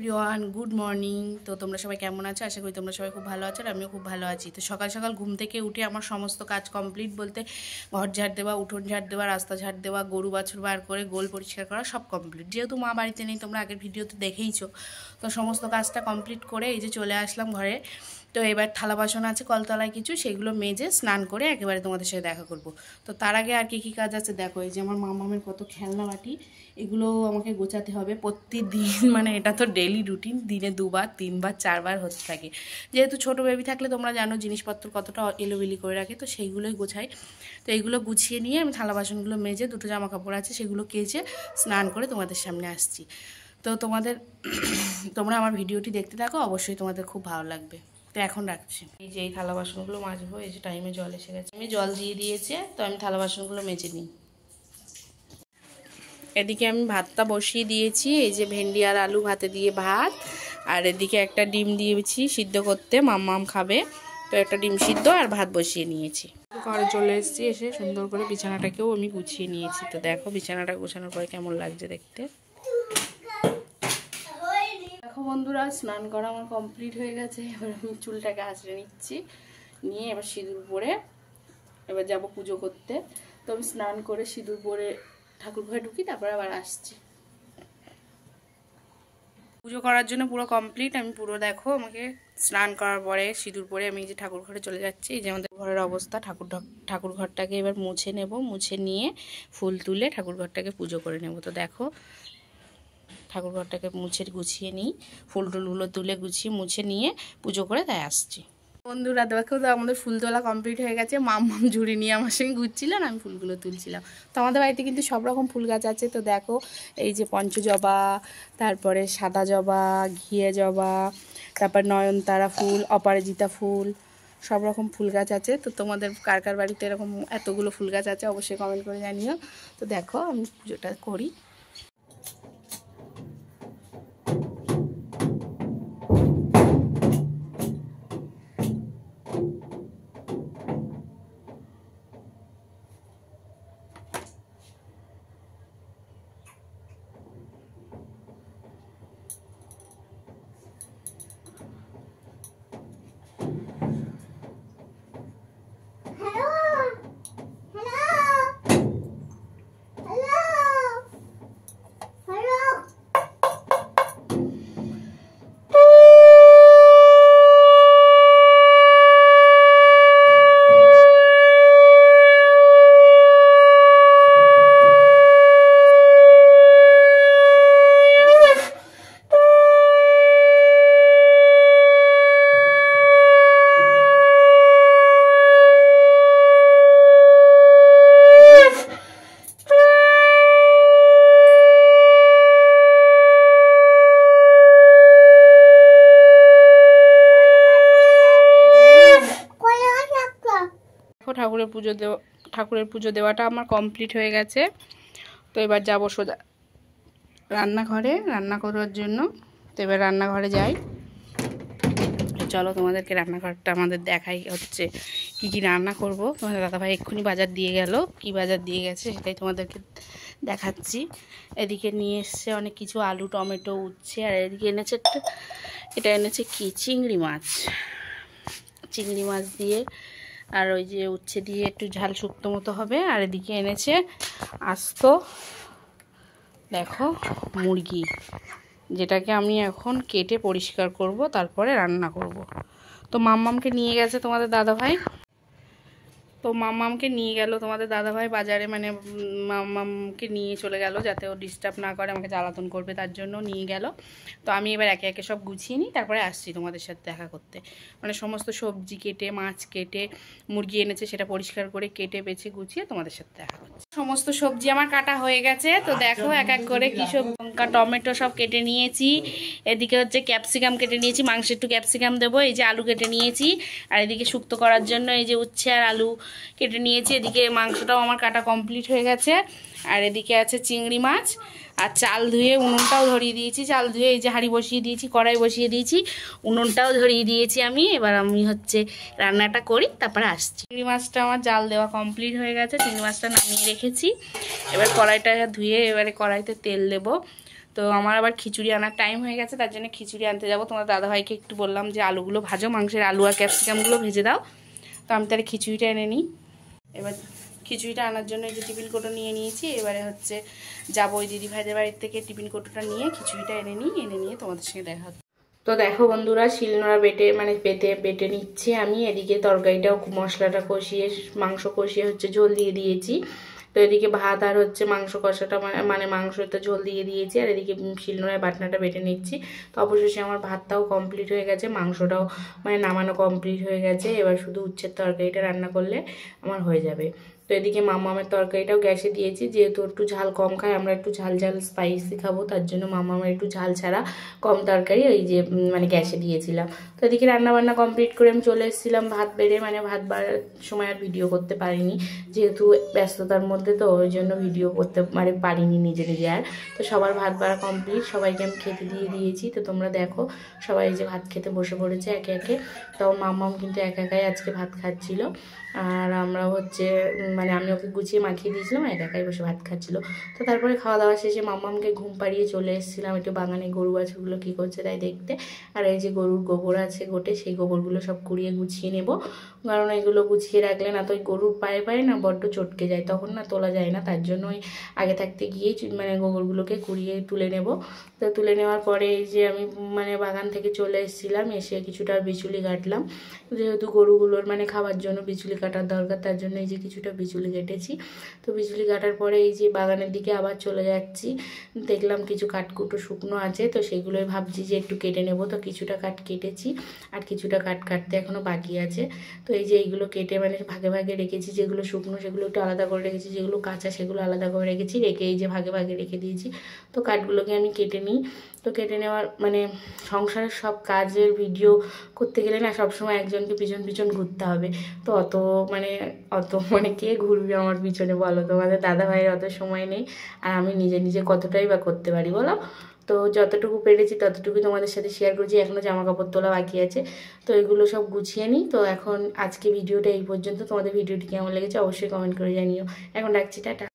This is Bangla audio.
Everyone, good morning. তো তোমরা সবাই কেমন আছো? আশা করি তোমরা সবাই খুব ভালো আছো আর আমিও খুব ভালো আছি। তো সকাল সকাল ঘুম থেকে উঠে আমার সমস্ত কাজ কমপ্লিট বলতে ঘর ঝাড় দেওয়া, উঠোন ঝাড় দেওয়া, রাস্তা ঝাড় দেওয়া, গরু বাছুর বার করে গোল পরিষ্কার করা সব কমপ্লিট। যেহেতু মা বাড়িতে নেই, তোমরা আগের ভিডিওতে দেখেইছো, তো সমস্ত কাজটা কমপ্লিট করে এই যে চলে আসলাম ঘরে। তো এবার থালা বাসন আছে কলতলায় কিছু, সেগুলো মেজে স্নান করে একেবারে তোমাদের সাথে দেখা করব। তো তার আগে আর কী কাজ আছে দেখো। এই যে আমার মামামের কত খেলনা বাটি, এগুলো আমাকে গোছাতে হবে প্রতিদিন। মানে এটা তো ডেইলি রুটিন, দিনে 2বার 3বার 4বার হতে থাকে। যেহেতু ছোটো বেবি থাকলে তোমরা জানো জিনিসপত্র কতটা এলোবেলি করে রাখে, তো সেইগুলোই গোছাই। তো এইগুলো গুছিয়ে নিয়ে আমি থালা বাসনগুলো মেজে, দুটো জামা কাপড় আছে সেগুলো কেচে স্নান করে তোমাদের সামনে আসছি। তো তোমরা আমার ভিডিওটি দেখতে থাকো, অবশ্যই তোমাদের খুব ভালো লাগবে। তো এখন রাখছি। এই যে এই থালা বাসনগুলো মাজবো, এই যে টাইমে জল এসে গেছে, আমি জল দিয়ে দিয়েছে, তো আমি থালা বাসনগুলো মেজে নিই। এদিকে আমি ভাতটা বসিয়ে দিয়েছি, এই যে ভেন্ডি আর আলু ভাতে দিয়ে ভাত, আর এদিকে একটা ডিম দিয়েছি সিদ্ধ করতে, মাম্মাম খাবে, তো একটা ডিম সিদ্ধ আর ভাত বসিয়ে নিয়েছি। ঘরে চলে এসেছি, এসে সুন্দর করে বিছানাটাকেও আমি গুছিয়ে নিয়েছি। তো দেখো বিছানাটা গোছানোর পরে কেমন লাগছে দেখতে। দেখো বন্ধুরা, স্নান করা আমার কমপ্লিট হয়ে গেছে। এবার আমি চুলটাকে আঁচড়ে নিচ্ছি, নিয়ে এবার সিঁদুর পরে এবার যাব পুজো করতে। তো আমি স্নান করে সিঁদুর পরে ঠাকুর ঘরে ঢুকি, তারপরে আবার আসছি। পুজো করার জন্য পুরো কমপ্লিট আমি, পুরো দেখো আমাকে স্নান করার পরে সিঁদুর পরে আমি যে ঠাকুর ঘরে চলে যাচ্ছি। এই যে আমাদের ঘরের অবস্থা, ঠাকুর ঘরটাকে এবার মুছে নেব, মুছে নিয়ে ফুল তুলে ঠাকুর ঘরটাকে পুজো করে নেব। তো দেখো ঠাকুর ঘরটাকে মুছে গুছিয়ে নিই, ফুল টুলগুলো তুলে গুছিয়ে মুছে নিয়ে পুজো করে তাই আসছি। বন্ধুরা দেখো, তো আমাদের ফুল তোলা কমপ্লিট হয়ে গেছে। মাম্মাম ঝুড়ি নিয়ে আমার সঙ্গে ঘুরছিলেন, আমি ফুলগুলো তুলছিলাম। তো আমাদের বাড়িতে কিন্তু সব রকম ফুল গাছ আছে। তো দেখো এই যে পঞ্চজবা, তারপরে সাদা জবা, ঘিয়ে জবা, তারপর নয়নতারা ফুল, অপরাজিতা ফুল, সব রকম ফুল গাছ আছে। তো তোমাদের কার কার বাড়িতে এরকম এতগুলো ফুল গাছ আছে অবশ্যই কমেন্ট করে জানিও। তো দেখো আমি পুজোটা করি। ঠাকুরের পুজো দেওয়াটা আমার কমপ্লিট হয়ে গেছে। তো এবার যাবো সোজা রান্নাঘরে রান্না করার জন্য। তো এবার রান্নাঘরে যাই। চলো তোমাদেরকে রান্নাঘরটা আমাদের দেখাই হচ্ছে কি কি রান্না করব। তোমাদের দাদাভাই এক্ষুনি বাজার দিয়ে গেল, কি বাজার দিয়ে গেছে সেটাই তোমাদেরকে দেখাচ্ছি। এদিকে নিয়ে এসছে অনেক কিছু, আলু, টমেটো, উচ্ছে, আর এদিকে এনেছে এটা এনেছে কি চিংড়ি মাছ দিয়ে, আর ওই যে উচ্ছে দিয়ে একটু ঝাল শুক্তো মতো হবে। আর এদিকে এনেছে আস্ত দেখো মুরগি, যেটাকে আমি এখন কেটে পরিষ্কার করব, তারপরে রান্না করব। তো মাম্মামকে নিয়ে গেছে তোমাদের দাদাভাই, তোমাদের দাদাভাই বাজারে, মানে মাম্মামকে নিয়ে চলে গেল যাতে ও ডিস্টার্ব না করে, আমাকে জ্বালাতন করবে তার জন্য নিয়ে গেল। তো আমি এবার একে একে সব গুছিয়ে নিই, তারপরে আসছি তোমাদের সাথে দেখা করতে। মানে সমস্ত সবজি কেটে, মাছ কেটে, মুরগি এনেছে সেটা পরিষ্কার করে কেটে বেছে গুছিয়ে তোমাদের সাথে দেখা করছি। সমস্ত সবজি আমার কাটা হয়ে গেছে। তো দেখো এক এক করে কি সব, লঙ্কা, টমেটো সব কেটে নিয়েছি। এদিকে হচ্ছে ক্যাপসিকাম কেটে নিয়েছি, মাংসে একটু ক্যাপসিকাম দেবো। এই যে আলু কেটে নিয়েছি, আর এদিকে শুক্তো করার জন্য এই যে উচ্ছে আর আলু কেটে নিয়েছি। এদিকে মাংসটাও আমার কাটা কমপ্লিট হয়ে গেছে। আর এদিকে আছে চিংড়ি মাছ, আর চাল ধুয়ে উনুনটাও ধরিয়ে দিয়েছি। চাল ধুয়ে এই যে হাঁড়ি বসিয়ে দিয়েছি, কড়াই বসিয়ে দিয়েছি, উনুনটাও ধরিয়ে দিয়েছি আমি। এবার আমি হচ্ছে রান্নাটা করি, তারপরে আসছি। চিংড়ি মাছটা আমার জাল দেওয়া কমপ্লিট হয়ে গেছে, চিংড়ি মাছটা নামিয়ে রেখেছি। এবার কড়াইটা ধুয়ে এবারে কড়াইতে তেল দেব। তো তো আমার আবার খিচুড়ি আনার টাইম হয়ে গেছে, তার জন্য খিচুড়ি আনতে যাবো। তোমার দাদাভাইকে একটু বললাম যে আলুগুলো ভাজো, মাংসের আলু আর ক্যাপসিকামগুলো ভেজে দাও। তো আমি তাহলে খিচুড়িটা এনে নিই। এবার খিচুড়িটা আনার জন্য এই যে টিফিন কোটো নিয়ে নিয়েছি। এবারে হচ্ছে যাবো ওই দিদিভাইদের বাড়ির থেকে টিফিন কোটোটা নিয়ে খিচুড়িটা এনে নিয়ে তোমাদের সঙ্গে দেখা হচ্ছে। তো দেখো বন্ধুরা, শিলনোড়া বেটে নিচ্ছি আমি। এদিকে তরকারিটাও মশলাটা কষিয়ে, মাংস কষিয়ে হচ্ছে ঝোল দিয়ে দিয়েছি। তো এদিকে ভাত আর হচ্ছে মাংস কষাটা মানে মাংসটা ঝোল দিয়ে দিয়েছি, আর এদিকে শিলনোড়ায় বাটনাটা বেটে নিচ্ছি। তো অবশেষে আমার ভাতটাও কমপ্লিট হয়ে গেছে, মাংসটাও মানে নামানো কমপ্লিট হয়ে গেছে। এবার শুধু উচ্ছের তরকারিটা রান্না করলে আমার হয়ে যাবে। তো এদিকে মামামের তরকারিটাও গ্যাসে দিয়েছি, যেহেতু একটু ঝাল কম খায়, আমরা একটু ঝাল স্পাইসি খাবো, তার জন্য মামামের একটু ঝাল ছাড়া কম তরকারি ওই যে মানে গ্যাসে দিয়েছিলাম। তো এদিকে রান্নাবান্না কমপ্লিট করে আমি চলে এসেছিলাম ভাত বেড়ে, মানে ভাত বাড়ার সময় আর ভিডিও করতে পারিনি, যেহেতু ব্যস্ততার মধ্যে, তো ওই জন্য ভিডিও করতে মানে পারিনি নিজে আর। তো সবার ভাত বাড়া কমপ্লিট, সবাইকে আমি খেতে দিয়ে দিয়েছি। তো তোমরা দেখো সবাই যে ভাত খেতে বসে পড়েছে একে একে। তো মামাম কিন্তু একাই আজকে ভাত খাচ্ছিল, আর আমরা হচ্ছে মানে আমি ওকে গুছিয়ে মাখিয়ে দিয়েছিলাম, একাই বসে ভাত খাচ্ছিল। তো তারপরে খাওয়া দাওয়া শেষে মাম্মামকে ঘুম পাড়িয়ে চলে এসেছিলাম একটু বাগানে গরু বাছুরগুলো কী করছে তাই দেখতে। আর এই যে গরুর গোবর আছে গোটে, সেই গোবরগুলো সব কুড়িয়ে গুছিয়ে নেব, কারণ এগুলো গুছিয়ে রাখলে না তো ওই গরুর পায়ে না বড্ড চটকে যায়, তখন না তোলা যায় না, তার জন্য ওই আগে থাকতে গিয়েই মানে গোবরগুলোকে কুড়িয়ে তুলে নেব। তো তুলে নেওয়ার পরে এই যে আমি মানে বাগান থেকে চলে এসেছিলাম, এসে কিছুটা বিচুলি কাটলাম, যেহেতু গরুগুলোর মানে খাবার জন্য বিচুলি কাটার দরকার, তার জন্য এই যে কিছুটা বিচুলি কেটেছি। তো বিচুলি কাটার পরে এই যে বাগানের দিকে আবার চলে যাচ্ছি, দেখলাম কিছু কাঠকুটো শুকনো আছে, তো সেগুলোই ভাবছি যে একটু কেটে নেব। তো কিছুটা কাঠ কেটেছি, আর কিছুটা কাটতে এখনও বাকি আছে। তো এই যে এইগুলো কেটে মানে ভাগে ভাগে রেখেছি, যেগুলো শুকনো সেগুলো একটু আলাদা করে রেখেছি, যেগুলো কাঁচা সেগুলো আলাদা করে রেখেছি, রেখে এই যে ভাগে ভাগে রেখে দিয়েছি। তো কাঠগুলোকে আমি কেটে নিই। তো কেটে নেওয়ার মানে সংসারের সব কাজের ভিডিও করতে গেলে না সবসময় একজনকে পিছন ঘুরতে হবে। তো অত মানে কে ঘুরবে আমার পিছনে বলো, তোমাদের দাদাভাইয়ের অত সময় নেই, আর আমি নিজে কতটাই বা করতে পারি বলো। তো যতটুকু পেরেছি ততটুকুই তোমাদের সাথে শেয়ার করেছি, এখনও জামা কাপড় তোলা বাকি আছে। তো এগুলো সব গুছিয়ে নিই। তো এখন আজকে ভিডিওটা এই পর্যন্ত। তোমাদের ভিডিওটি কেমন লেগেছে অবশ্যই কমেন্ট করে জানিও। এখন রাখছি, টাটা।